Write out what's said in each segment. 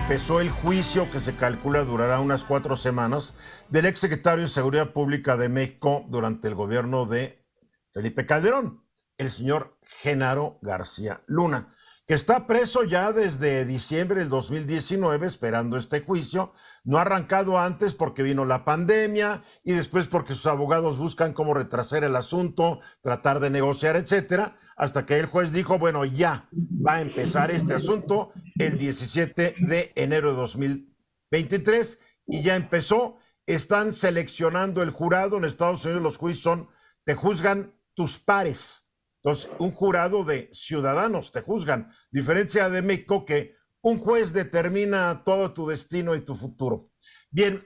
empezó el juicio que se calcula durará unas 4 semanas del exsecretario de Seguridad Pública de México durante el gobierno de Felipe Calderón, el señor Genaro García Luna, que está preso ya desde diciembre del 2019 esperando este juicio. No ha arrancado antes porque vino la pandemia y después porque sus abogados buscan cómo retrasar el asunto, tratar de negociar, etcétera, hasta que el juez dijo, bueno, ya va a empezar este asunto el 17 de enero de 2023 y ya empezó. Están seleccionando el jurado. En Estados Unidos los juicios te juzgan tus pares. Entonces, un jurado de ciudadanos te juzgan, diferencia de México que un juez determina todo tu destino y tu futuro. Bien,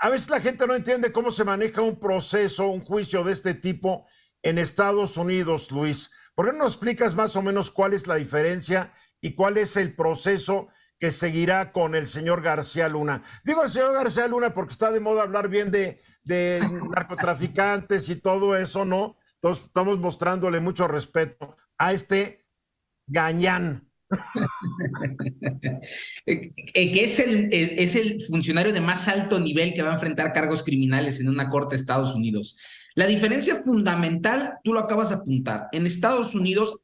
a veces la gente no entiende cómo se maneja un proceso, un juicio de este tipo en Estados Unidos, Luis. ¿Por qué no nos explicas más o menos cuál es la diferencia y cuál es el proceso que seguirá con el señor García Luna? Digo el señor García Luna porque está de moda hablar bien de narcotraficantes y todo eso, ¿no? Entonces estamos mostrándole mucho respeto a este gañán. Que es el funcionario de más alto nivel que va a enfrentar cargos criminales en una corte de Estados Unidos. La diferencia fundamental, tú lo acabas de apuntar. En Estados Unidos,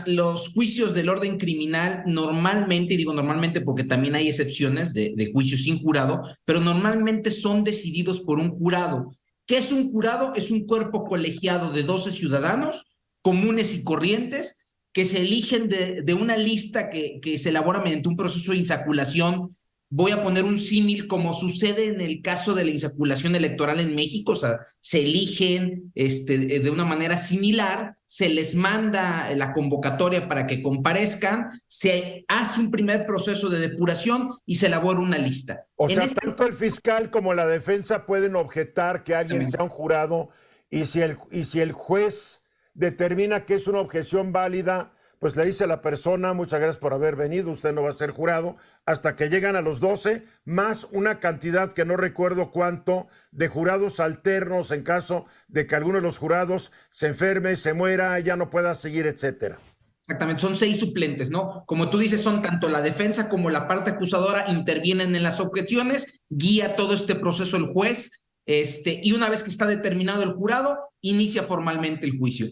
los juicios del orden criminal normalmente, y digo normalmente porque también hay excepciones de juicios sin jurado, pero normalmente son decididos por un jurado. ¿Qué es un jurado? Es un cuerpo colegiado de 12 ciudadanos comunes y corrientes que se eligen de una lista que se elabora mediante un proceso de insaculación. Voy a poner un símil como sucede en el caso de la insaculación electoral en México. O sea, se eligen de una manera similar, se les manda la convocatoria para que comparezcan, se hace un primer proceso de depuración y se elabora una lista. O sea, tanto el fiscal como la defensa pueden objetar que alguien sea un jurado y si el juez determina que es una objeción válida, pues le dice a la persona, muchas gracias por haber venido, usted no va a ser jurado, hasta que llegan a los 12, más una cantidad que no recuerdo cuánto, de jurados alternos en caso de que alguno de los jurados se enferme, se muera, ya no pueda seguir, etcétera. Exactamente, son 6 suplentes, ¿no? Como tú dices, son tanto la defensa como la parte acusadora, intervienen en las objeciones, guía todo este proceso el juez, y una vez que está determinado el jurado, inicia formalmente el juicio.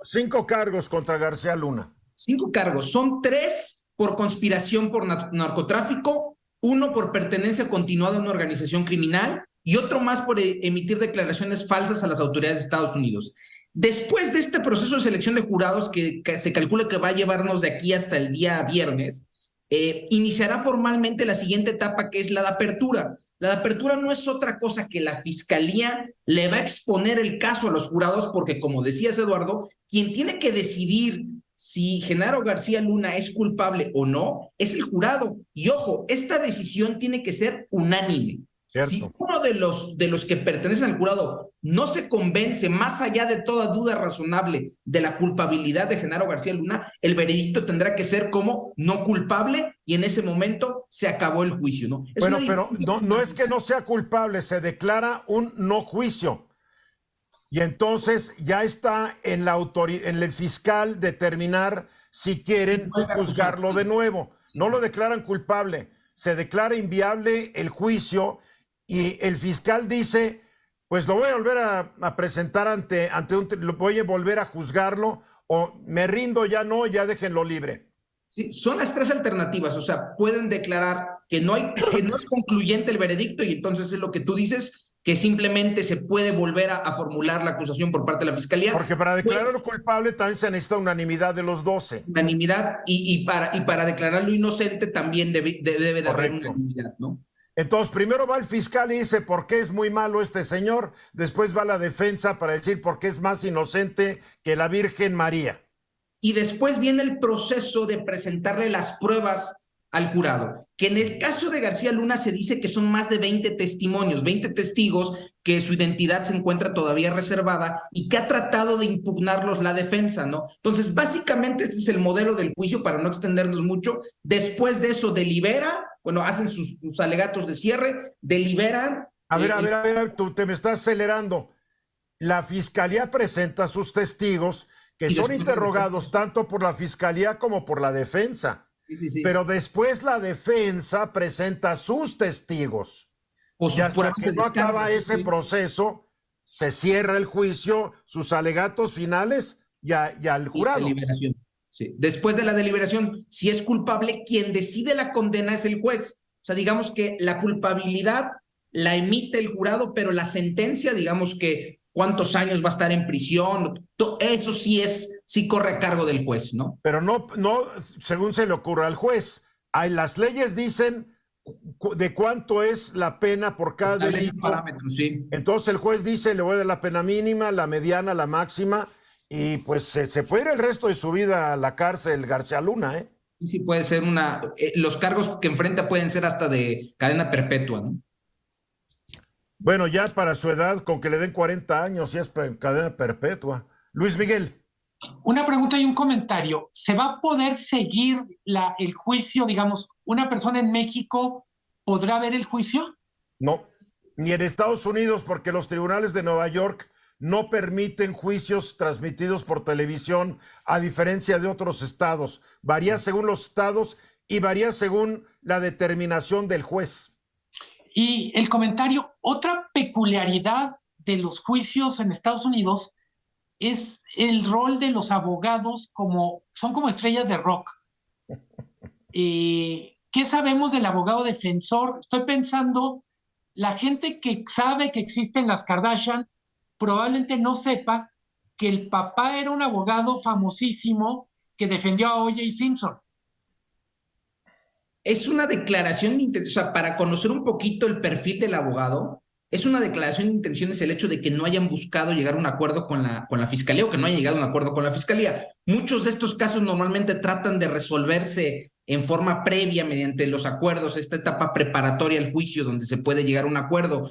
Cinco cargos contra García Luna. 5 cargos, son 3 por conspiración por narcotráfico, 1 por pertenencia continuada a una organización criminal y otro más por emitir declaraciones falsas a las autoridades de Estados Unidos. Después de este proceso de selección de jurados que se calcula que va a llevarnos de aquí hasta el día viernes, iniciará formalmente la siguiente etapa, que es la de apertura. La de apertura no es otra cosa que la fiscalía le va a exponer el caso a los jurados porque, como decías, Eduardo, quien tiene que decidir si Genaro García Luna es culpable o no es el jurado. Y ojo, esta decisión tiene que ser unánime. Cierto. Si uno de los que pertenecen al jurado no se convence, más allá de toda duda razonable, de la culpabilidad de Genaro García Luna, el veredicto tendrá que ser como no culpable y en ese momento se acabó el juicio, ¿no? Bueno, pero no es que no sea culpable, se declara un no juicio. Y entonces ya está en el fiscal determinar si quieren juzgarlo de nuevo. No lo declaran culpable, se declara inviable el juicio y el fiscal dice, pues lo voy a volver a presentar voy a volver a juzgarlo o me rindo, ya no, ya déjenlo libre. Sí, son las 3 alternativas, o sea, pueden declarar que no es concluyente el veredicto y entonces es lo que tú dices, que simplemente se puede volver a formular la acusación por parte de la fiscalía. Porque para declararlo culpable también se necesita unanimidad de los 12. Unanimidad y para declararlo inocente también debe de haber unanimidad, ¿no? Entonces, primero va el fiscal y dice por qué es muy malo este señor, después va la defensa para decir por qué es más inocente que la Virgen María. Y después viene el proceso de presentarle las pruebas al jurado, que en el caso de García Luna se dice que son más de 20 testimonios, 20 testigos que su identidad se encuentra todavía reservada y que ha tratado de impugnarlos la defensa, ¿no? Entonces, básicamente este es el modelo del juicio para no extendernos mucho. Después de eso delibera, bueno, hacen sus alegatos de cierre, deliberan. A ver, tú te me estás acelerando. La fiscalía presenta sus testigos que son interrogados tanto por la fiscalía como por la defensa. Sí, sí, sí. pero después la defensa presenta sus testigos. O Y sus hasta pruebas que de no descargo. acaba ese Sí. proceso, se cierra el juicio, sus alegatos finales y al Y jurado. deliberación. Sí. Después de la deliberación, si es culpable, quien decide la condena es el juez. O sea, digamos que la culpabilidad la emite el jurado, pero la sentencia, digamos que cuántos años va a estar en prisión, eso sí corre a cargo del juez, ¿no? Pero no, según se le ocurra al juez. Las leyes dicen de cuánto es la pena por cada Establece un delito. parámetro, sí. Entonces el juez dice, le voy a dar la pena mínima, la mediana, la máxima, y pues se puede ir el resto de su vida a la cárcel García Luna, ¿eh? Y sí puede ser los cargos que enfrenta pueden ser hasta de cadena perpetua, ¿no? Bueno, ya para su edad, con que le den 40 años, ya es cadena perpetua. Luis Miguel. Una pregunta y un comentario. ¿Se va a poder seguir el juicio, digamos, una persona en México podrá ver el juicio? No, ni en Estados Unidos, porque los tribunales de Nueva York no permiten juicios transmitidos por televisión, a diferencia de otros estados. Varía según los estados y varía según la determinación del juez. Y el comentario, otra peculiaridad de los juicios en Estados Unidos es el rol de los abogados son como estrellas de rock. ¿Qué sabemos del abogado defensor? Estoy pensando, la gente que sabe que existen las Kardashian probablemente no sepa que el papá era un abogado famosísimo que defendió a O.J. Simpson. Es una declaración de intenciones, o sea, para conocer un poquito el perfil del abogado, es una declaración de intenciones el hecho de que no hayan buscado llegar a un acuerdo con la fiscalía o que no hayan llegado a un acuerdo con la fiscalía. Muchos de estos casos normalmente tratan de resolverse en forma previa mediante los acuerdos, esta etapa preparatoria al juicio donde se puede llegar a un acuerdo.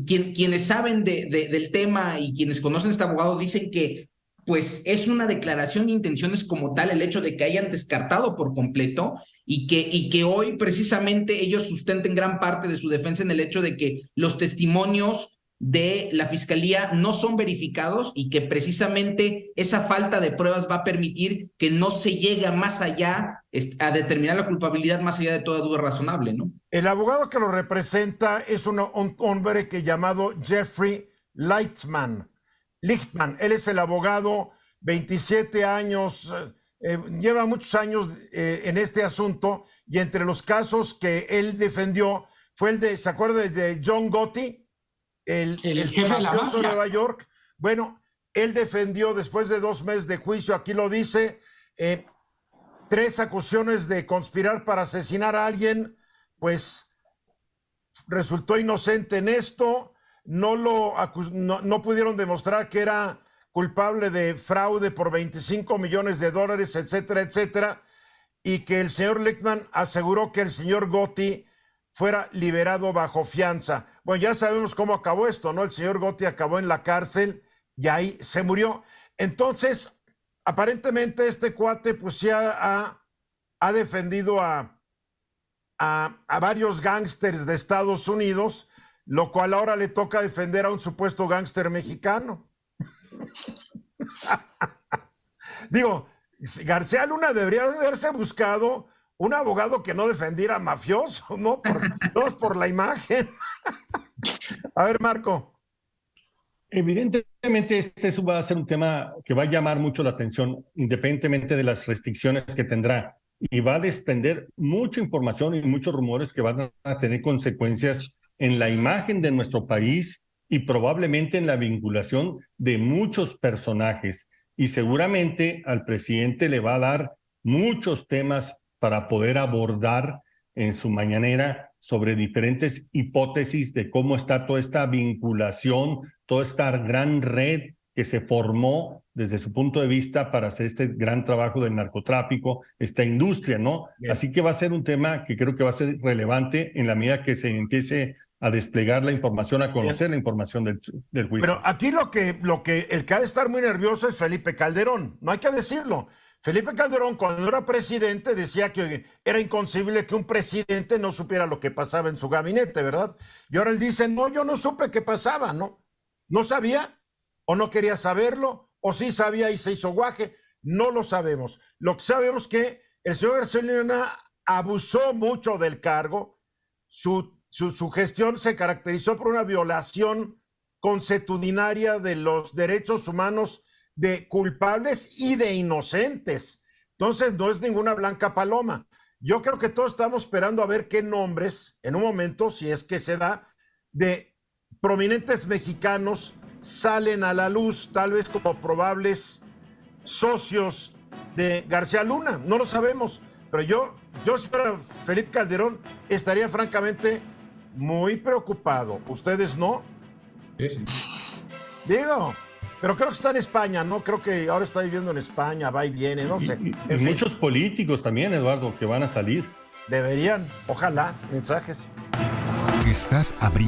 Quienes saben del tema y quienes conocen a este abogado dicen que pues es una declaración de intenciones como tal el hecho de que hayan descartado por completo y que hoy precisamente ellos sustenten gran parte de su defensa en el hecho de que los testimonios de la fiscalía no son verificados y que precisamente esa falta de pruebas va a permitir que no se llegue más allá a determinar la culpabilidad más allá de toda duda razonable, ¿no? El abogado que lo representa es un hombre llamado Jeffrey Lichtman. Él es el abogado, 27 años, lleva muchos años en este asunto, y entre los casos que él defendió fue el de, ¿se acuerda de John Gotti? El jefe de la mafia de Nueva York. Bueno, él defendió después de 2 meses de juicio, aquí lo dice, 3 acusaciones de conspirar para asesinar a alguien, pues resultó inocente en esto, no pudieron demostrar que era culpable de fraude por $25 millones, etcétera, etcétera, y que el señor Lichtman aseguró que el señor Gotti fuera liberado bajo fianza. Bueno, ya sabemos cómo acabó esto, ¿no? El señor Gotti acabó en la cárcel y ahí se murió. Entonces, aparentemente este cuate pues ya ha defendido a varios gángsters de Estados Unidos, lo cual ahora le toca defender a un supuesto gángster mexicano. Digo, García Luna debería haberse buscado un abogado que no defendiera a mafiosos, no por la imagen. A ver, Marco. Evidentemente, este va a ser un tema que va a llamar mucho la atención, independientemente de las restricciones que tendrá, y va a desprender mucha información y muchos rumores que van a tener consecuencias en la imagen de nuestro país y probablemente en la vinculación de muchos personajes. Y seguramente al presidente le va a dar muchos temas para poder abordar en su mañanera sobre diferentes hipótesis de cómo está toda esta vinculación, toda esta gran red que se formó desde su punto de vista para hacer este gran trabajo del narcotráfico, esta industria, ¿no? Bien. Así que va a ser un tema que creo que va a ser relevante en la medida que se empiece a desplegar la información, a conocer la información del juicio. Pero aquí el que ha de estar muy nervioso es Felipe Calderón, no hay que decirlo. Felipe Calderón, cuando era presidente, decía que era inconcebible que un presidente no supiera lo que pasaba en su gabinete, ¿verdad? Y ahora él dice, no, yo no supe qué pasaba, ¿no? No sabía, o no quería saberlo, o sí sabía y se hizo guaje, no lo sabemos. Lo que sabemos es que el señor García Luna abusó mucho del cargo. Su gestión se caracterizó por una violación consuetudinaria de los derechos humanos de culpables y de inocentes. Entonces no es ninguna blanca paloma. Yo creo que todos estamos esperando a ver qué nombres, en un momento, si es que se da, de prominentes mexicanos salen a la luz, tal vez como probables socios de García Luna. No lo sabemos, pero yo si fuera Felipe Calderón estaría francamente muy preocupado. ¿Ustedes no? Sí. Digo, pero creo que está en España, ¿no? Creo que ahora está viviendo en España, va y viene, no sé. Y muchos políticos también, Eduardo, que van a salir. Deberían, ojalá, mensajes. Estás abriendo